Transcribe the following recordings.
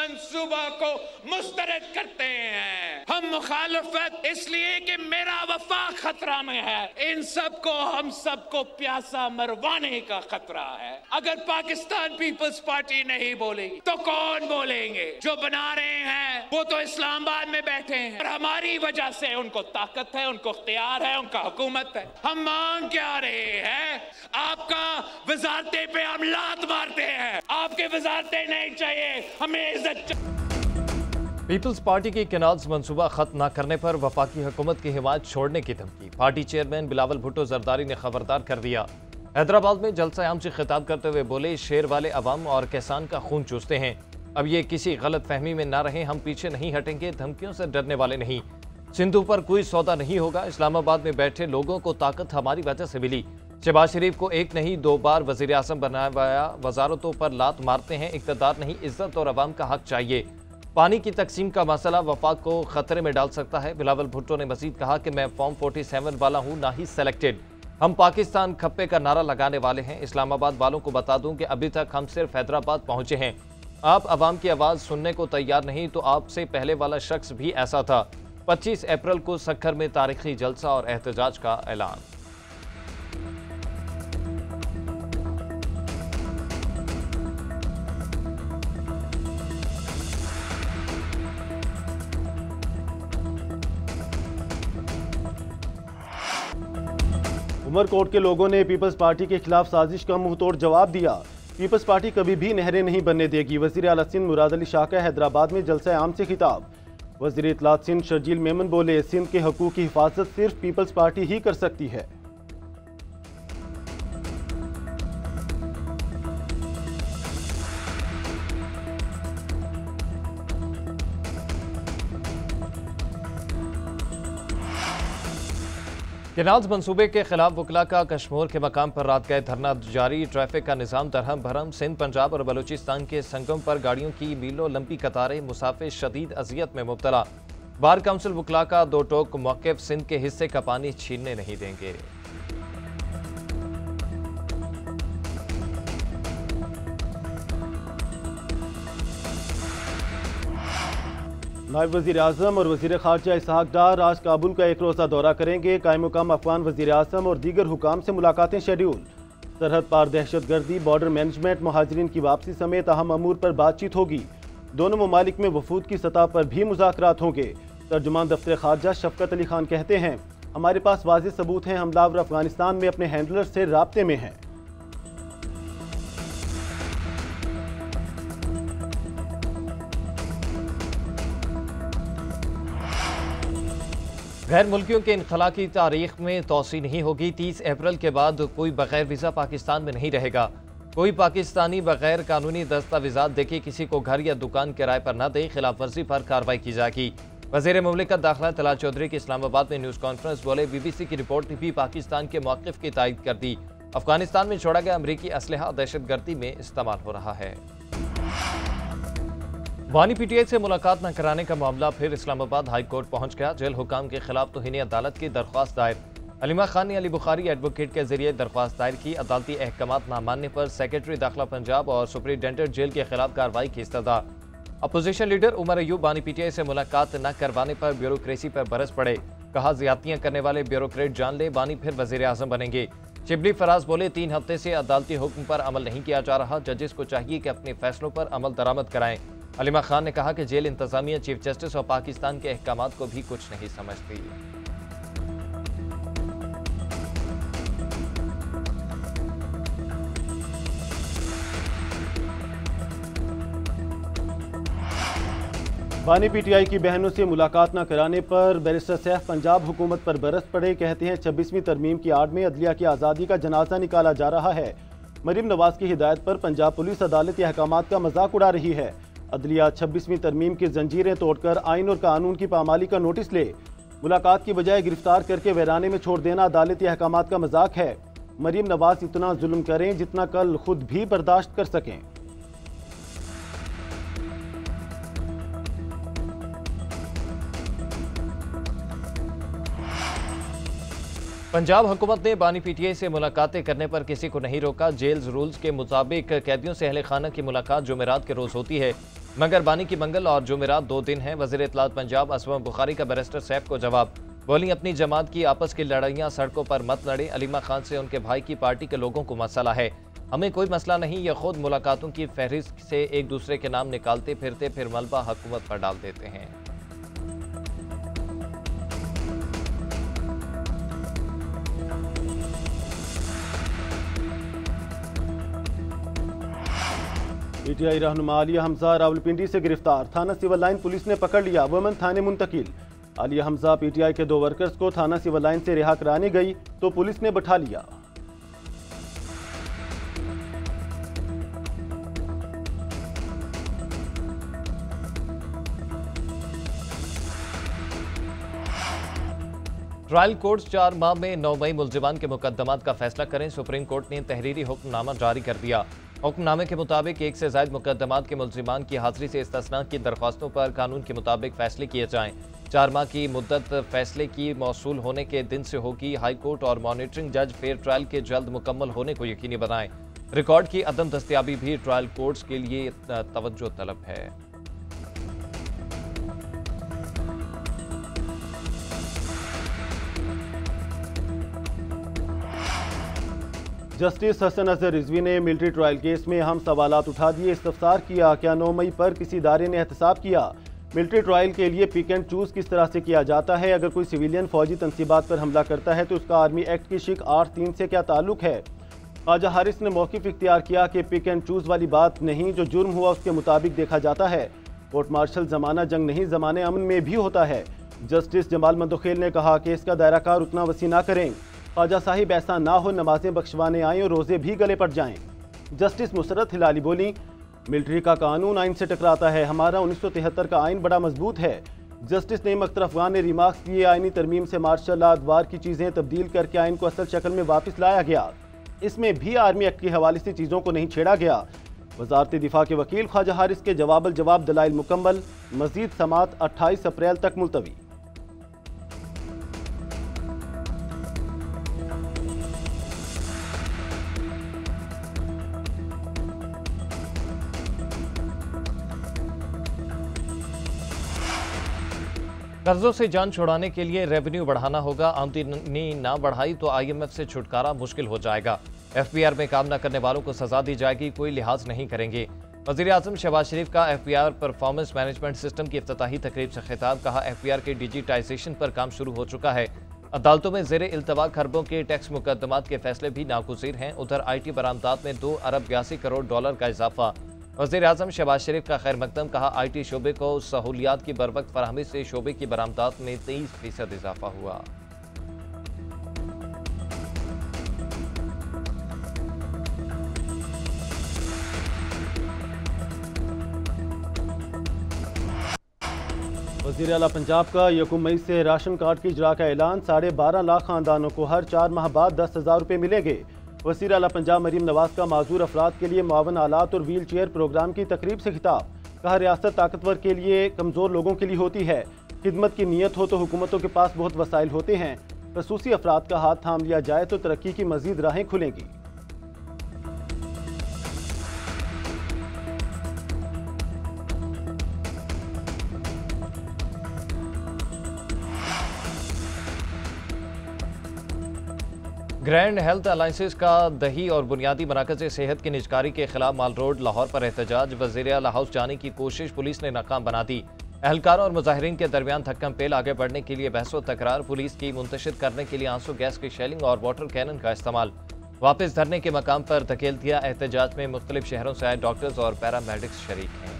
मंसूबा को मुस्तरद करते हैं। हम मुखालफत इसलिए कि मेरा वफाक खतरा में है। इन सबको हम सबको प्यासा मरवाने का खतरा है। अगर पाकिस्तान पीपल्स पार्टी नहीं बोलेगी तो कौन बोलेंगे? जो बना रहे हैं वो तो इस्लामाबाद में बैठे हैं और हमारी वजह से उनको ताकत है, उनको इख्तियार है, उनका हुकूमत है। हम मांग क्या रहे हैं? आपका वजारते पे हम लात मारते हैं, आपके वजारते नहीं चाहिए, हमें इज्जत। पीपल्स पार्टी की कैनाल्स मंसूबा खत्म न करने पर वफाकी हुकूमत की हिमायत छोड़ने की धमकी। पार्टी चेयरमैन बिलावल भुट्टो जरदारी ने खबरदार कर दिया। हैदराबाद में जलसा आम से खिताब करते हुए बोले, शेर वाले अवाम और किसान का खून चूसते हैं। अब ये किसी गलत फहमी में ना रहें, हम पीछे नहीं हटेंगे, धमकियों से डरने वाले नहीं। सिंधु पर कोई सौदा नहीं होगा। इस्लामाबाद में बैठे लोगों को ताकत हमारी वजह से मिली। शहबाज शरीफ को एक नहीं 2 बार वजीर आज़म बनाया, वजारतों पर लात मारते हैं। इक़्तिदार नहीं, इज्जत और अवाम का हक चाहिए। पानी की तकसीम का मसला वफाक को खतरे में डाल सकता है। बिलावल भुट्टो ने मजीद कहा कि मैं फॉर्म 47 वाला हूँ, ना ही सेलेक्टेड। हम पाकिस्तान खप्पे का नारा लगाने वाले हैं। इस्लामाबाद वालों को बता दूं कि अभी तक हम सिर्फ हैदराबाद पहुंचे हैं। आप अवाम की आवाज़ सुनने को तैयार नहीं, तो आपसे पहले वाला शख्स भी ऐसा था। 25 अप्रैल को सक्खर में तारीखी जलसा और एहतजाज का ऐलान। उमरकोट के लोगों ने पीपल्स पार्टी के खिलाफ साजिश का मुंहतोड़ जवाब दिया। पीपल्स पार्टी कभी भी नहरें नहीं बनने देगी। वज़ीर आला सिंध मुराद अली शाह का हैदराबाद में जलसा आम से खिताब। वज़ीर इत्तलात सिंध शर्जील मेमन बोले, सिंध के हकूक़ की हिफाजत सिर्फ पीपल्स पार्टी ही कर सकती है। कैनाल्स मंसूबे के खिलाफ वकला का कश्मीर के मकाम पर रात गए धरना जारी। ट्रैफिक का निज़ाम दरहम भरम। सिंध, पंजाब और बलूचिस्तान के संगम पर गाड़ियों की मीलों लंबी कतारें। मुसाफिर शदीद अजियत में मुब्तला। बार काउंसिल वकला का 2 टोक मौक़िफ़, सिंध के हिस्से का पानी छीनने नहीं देंगे। नायब वज़ीर आज़म और वज़ीर ख़ारजा इसहाक डार आज काबुल का 1 रोज़ा दौरा करेंगे। कायम मुकाम अफ़गान वज़ीर आज़म और दीगर हुकाम से मुलाकातें शेड्यूल। सरहद पार दहशत गर्दी, बॉर्डर मैनेजमेंट, महाजरीन की वापसी समेत अहम अमूर पर बातचीत होगी। दोनों ममालिक में वफूद की सतह पर भी मुज़ाकरात होंगे। तर्जुमान दफ्तर ख़ारजा शफ़क़त अली खान कहते हैं, हमारे पास वाज़ेह सबूत हैं, हमलावर अफ़गानिस्तान में अपने हैंडलर से राब्ते में हैं। गैर मुल्कियों के इनखला की तारीख में तोसी नहीं होगी। 30 अप्रैल के बाद कोई बगैर वीज़ा पाकिस्तान में नहीं रहेगा। कोई पाकिस्तानी बगैर कानूनी दस्तावेजात देखे किसी को घर या दुकान किराए पर न दे, खिलाफ वर्जी पर कार्रवाई की जाएगी। वज़ीर मुमलिकत दाखिला तलाल चौधरी की इस्लामाबाद में न्यूज़ कॉन्फ्रेंस बोले, BBC की रिपोर्ट ने भी पाकिस्तान के मौक़िफ़ की तायद कर दी। अफगानिस्तान में छोड़ा गया अमरीकी असलहा दहशतगर्दी में इस्तेमाल हो रहा है। वानी PTI से मुलाकात न कराने का मामला फिर इस्लामाबाद हाई कोर्ट पहुंच गया। जेल हुकाम के खिलाफ तौहीन अदालत की दरख्वास्त दायर। अलीमा खान ने अली बुखारी एडवोकेट के जरिए दरख्वास्त दायर की। अदालती अहकामात न मानने पर सेक्रेटरी दाखिला पंजाब और सुपरिटेंडेंट जेल के खिलाफ कार्रवाई की इस्तदा। अपोजिशन लीडर उमर अयूब वानी PTI से मुलाकात न करवाने पर ब्यूरोक्रेसी पर बरस पड़े। कहा, ज्यादतियां करने वाले ब्यूरोक्रेट जान ले, वानी फिर वजीर आजम बनेंगे। शिबली फराज बोले, 3 हफ्ते से अदालती हुक्म पर अमल नहीं किया जा रहा। जजेस को चाहिए कि अपने फैसलों पर अमल दरामद कराएं। अलीमा खान ने कहा कि जेल इंतजामिया चीफ जस्टिस और पाकिस्तान के अहकामात को भी कुछ नहीं समझती। वानी PTI की बहनों से मुलाकात न कराने पर बैरिस्टर सैफ पंजाब हुकूमत पर बरस पड़े। कहते हैं 26वीं तरमीम की आड़ में अदलिया की आज़ादी का जनाजा निकाला जा रहा है। मरीम नवाज की हिदायत पर पंजाब पुलिस अदालती अहकामात का मजाक उड़ा रही है। अदलिया 26वीं तरमीम की जंजीरें तोड़कर आइन और कानून की पामाली का नोटिस ले। मुलाकात की बजाय गिरफ्तार करके वैराने में छोड़ देना अदालती अहकामात का मजाक है। मरीम नवाज इतना जुल्म करें जितना कल खुद भी बर्दाश्त कर सकें। पंजाब हुकूमत ने बानी PTI से मुलाकातें करने पर किसी को नहीं रोका। जेल्स रूल्स के मुताबिक कैदियों से अहले खाना की मुलाकात जुमेरात के रोज होती है। मगर बानी की मंगल और जुमेरात 2 दिन हैं। वज़ीर इत्तलात पंजाब असलम बुखारी का बैरिस्टर सैफ को जवाब। बोली अपनी जमात की आपस की लड़ाइयाँ सड़कों पर मत लड़े। अलीमा खान से उनके भाई की पार्टी के लोगों को मसला है, हमें कोई मसला नहीं। ये खुद मुलाकातों की फहरिस्त से एक दूसरे के नाम निकालते फिरते फिर मलबा हुकूमत पर डाल देते हैं। पीटीआई रहनुमा आलिया हमजा रावलपिंडी से गिरफ्तार, थाना सिविल लाइन पुलिस ने पकड़ लिया, वुमेन थाने मुंतकिल। आलिया हमजा पीटीआई के 2 वर्कर्स को थाना सिविल लाइन से रिहा कराने गई तो पुलिस ने बैठा लिया। ट्रायल कोर्ट 4 माह में 9 मई मुलजिमान के मुकदमात का फैसला करें। सुप्रीम कोर्ट ने तहरीरी हुक्मनामा जारी कर दिया। हुक्मनामे के मुताबिक 1 से ज़ायद मुकदमात के मुलजिमान की हाजिरी से इस्तिस्ना की दरख्वास्तों पर कानून के मुताबिक फैसले किए जाएं। 4 माह की मुद्दत फैसले की मौसूल होने के दिन से होगी। हाई कोर्ट और मॉनिटरिंग जज फेयर ट्रायल के जल्द मुकम्मल होने को यकीनी बनाएं। रिकॉर्ड की अदम दस्तयाबी भी ट्रायल कोर्ट्स के लिए तवज्जो तलब है। जस्टिस हसन अजहर रिजवी ने मिलिट्री ट्रायल केस में अहम सवालात उठा दिए। इस्तफसार किया, क्या 9 मई पर किसी इदारे ने एहतसाब किया? मिलिट्री ट्रायल के लिए पिक एंड चूज किस तरह से किया जाता है? अगर कोई सिविलियन फौजी तनसीबात पर हमला करता है तो उसका आर्मी एक्ट की शिक 8(3) से क्या ताल्लुक है? ख्वाजा हारिस ने मौक़िफ़ इख्तियार किया कि पिक एंड चूज वाली बात नहीं, जो जुर्म हुआ उसके मुताबिक देखा जाता है। कोर्ट मार्शल जमाना जंग नहीं, जमाने अमन में भी होता है। जस्टिस जमाल मंदोखेल ने कहा कि इसका दायरा कार उतना वसी ना करें। ख्वाजा साहिब ऐसा ना हो, नमाजें बख्शवाने आएँ और रोज़े भी गले पड़ जाएं। जस्टिस मुसरत हिलाली बोली, मिलिट्री का कानून आइन से टकराता है, हमारा 1973 का आइन बड़ा मजबूत है। जस्टिस नईम अख्तर अफगान ने रिमार्क्स किए, आइनी तरमीम से मार्शल लॉ अदवार की चीज़ें तब्दील करके आइन को असल शक्ल में वापस लाया गया। इसमें भी आर्मी एक्ट के हवाले से चीज़ों को नहीं छेड़ा गया। वजारत दिफा के वकील ख्वाजा हारिस के जवाब दलाइल मुकम्मल। मजीद समात 28 अप्रैल तक मुलतवी। कर्जों से जान छुड़ाने के लिए रेवेन्यू बढ़ाना होगा। आमदनी ना बढ़ाई तो IMF से छुटकारा मुश्किल हो जाएगा। FPR में काम न करने वालों को सजा दी जाएगी, कोई लिहाज नहीं करेंगे। वज़ीर आज़म शहबाज शरीफ का FPR परफॉर्मेंस मैनेजमेंट सिस्टम की इफ्तिताही तकरीब से खिताब। कहा FPR के डिजिटाइजेशन पर काम शुरू हो चुका है। अदालतों में ज़ेर इल्तवा खरबों के टैक्स मुकदमात के फैसले भी नागुज़ीर हैं। उधर IT बरामदात में $2 अरब 82 करोड़ का इजाफा। वज़ीर आज़म शहबाज शरीफ का खैर मकदम। कहा IT शोबे को सहूलियात की बरवक्त फराहमी से शोबे की बरामदात में 23% इजाफा हुआ। वज़ीर आला पंजाब का 1 मई से राशन कार्ड की इजरा का ऐलान। 12.5 लाख खानदानों को हर 4 माह बाद 10,000 रुपये मिलेंगे। वज़ीर आला पंजाब मरीम नवाज का माजूर अफराद के लिए मुआवन आलात और व्हील चेयर प्रोग्राम की तकरीब से खिताब। कहा रियासत ताकतवर के लिए, कमज़ोर लोगों के लिए होती है। खिदमत की नीयत हो तो हुकूमतों के पास बहुत वसाइल होते हैं। खसूसी अफराद का हाथ थाम लिया जाए तो तरक्की की मज़ीद राहें खुलेंगी। ग्रैंड हेल्थ अलायंसेस का दही और बुनियादी मराकज़ सेहत की निजकारी के खिलाफ माल रोड लाहौर पर एहतजाज। वज़ीर आला हाउस जाने की कोशिश पुलिस ने नाकाम बना दी। एहलकारों और मुजाहिरीन के दरमियान थक्कम पेल। आगे बढ़ने के लिए बहस व तकरार। पुलिस की मुंतशिर करने के लिए आंसू गैस की शेलिंग और वाटर कैनन का इस्तेमाल। वापस धरने के मकाम पर धकेल दिया। एहतजाज में मुख्तलिफ शहरों से आए डॉक्टर्स और पैरामेडिक्स शरीक हैं।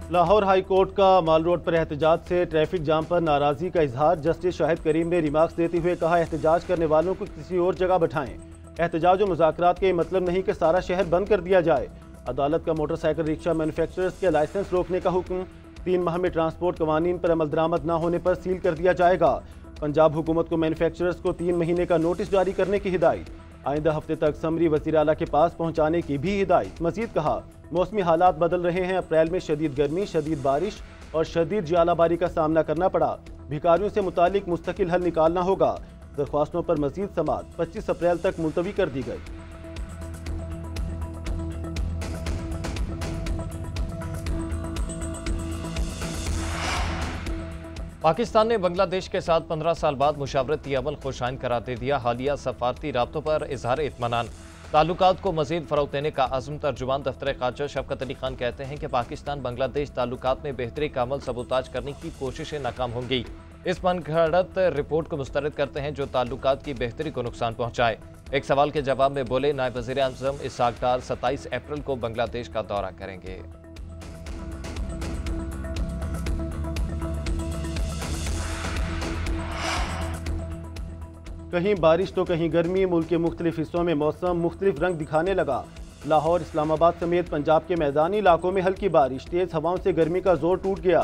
लाहौर हाई कोर्ट का माल रोड पर एहतजाज से ट्रैफिक जाम पर नाराज़गी का इजहार। जस्टिस शाहिद करीम ने रिमार्क्स देते हुए कहा, एहतजाज करने वालों को किसी और जगह बैठाएं। एहतजाज और मुज़ाकरात का ये मतलब नहीं कि सारा शहर बंद कर दिया जाए। अदालत का मोटरसाइकिल रिक्शा मैन्युफैक्चरर्स के लाइसेंस रोकने का हुक्म। 3 माह में ट्रांसपोर्ट कवानीन पर अमल दरामद न होने पर सील कर दिया जाएगा। पंजाब हुकूमत को मैन्युफैक्चरर्स को 3 महीने का नोटिस जारी करने की हिदायत। आइंदा हफ्ते तक समरी वज़ीर आला के पास पहुंचाने की भी हिदायत। मजीद कहा, मौसमी हालात बदल रहे हैं। अप्रैल में शदीद गर्मी, शदीद बारिश और शदीद ज्वालाबारी का सामना करना पड़ा। भिखारियों से मुतालिक मुस्तकिल हल निकालना होगा। दरख्वास्तों पर मजीद समाअत 25 अप्रैल तक मुलतवी कर दी गई। पाकिस्तान ने बांग्लादेश के साथ 15 साल बाद मुशावरती अमल खुशाइन करार दे दिया। हालिया सफारती राब्तों पर इजहार इत्मीनान, ताल्लुकात को मजीद फ़रोग़ देने का अज़्म। तर्जुमान दफ्तर ख़ारजा शफ़क़त अली खान कहते हैं कि पाकिस्तान बांग्लादेश ताल्लुकात में बेहतरी का अमल सबूताज करने की कोशिशें नाकाम होंगी। इस मनगढ़ंत रिपोर्ट को मुस्तरद करते हैं जो ताल्लुकात की बेहतरी को नुकसान पहुँचाए। एक सवाल के जवाब में बोले नायब वज़ीर आज़म इसहाक़ डार 27 अप्रैल को बांग्लादेश का दौरा करेंगे। कहीं बारिश तो कहीं गर्मी, मुल्क के मुख्तलिफ हिस्सों में मौसम मुख्तलिफ रंग दिखाने लगा। लाहौर, इस्लामाबाद समेत पंजाब के मैदानी इलाकों में हल्की बारिश, तेज हवाओं से गर्मी का जोर टूट गया।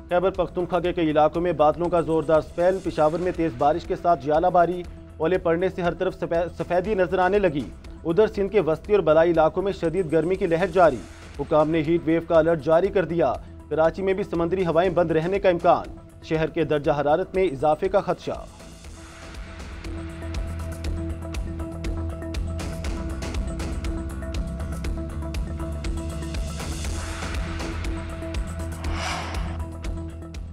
खैबर पख्तूनख्वा के कई इलाकों में बादलों का जोरदार स्पेल, पेशावर में तेज बारिश के साथ ज्वालाबारी, ओले पड़ने से हर तरफ सफेदी नजर आने लगी। उधर सिंध के वस्ती और बलाई इलाकों में शदीद गर्मी की लहर जारी। हुकाम ने हीट वेव का अलर्ट जारी कर दिया। कराची में भी समंदरी हवाएं बंद रहने का इम्कान, शहर के दर्जा हरारत में इजाफे का खदशा।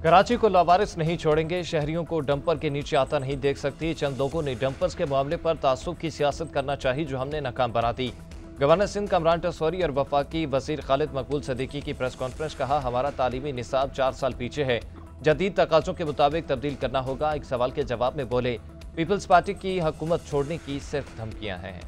कराची को लावारिस नहीं छोड़ेंगे, शहरियों को डंपर के नीचे आता नहीं देख सकती। चंद लोगों ने डंपर्स के मामले पर तासुब की सियासत करना चाहिए जो हमने नाकाम बना दी। गवर्नर सिंध कमरान टसौरी और वफाकी वजीर खालिद मकबूल सदीकी की प्रेस कॉन्फ्रेंस। कहा, हमारा तालीमी निसाब 4 साल पीछे है, जदीद तकाज़ों के मुताबिक तब्दील करना होगा। एक सवाल के जवाब में बोले, पीपल्स पार्टी की हुकूमत छोड़ने की सिर्फ धमकियां हैं।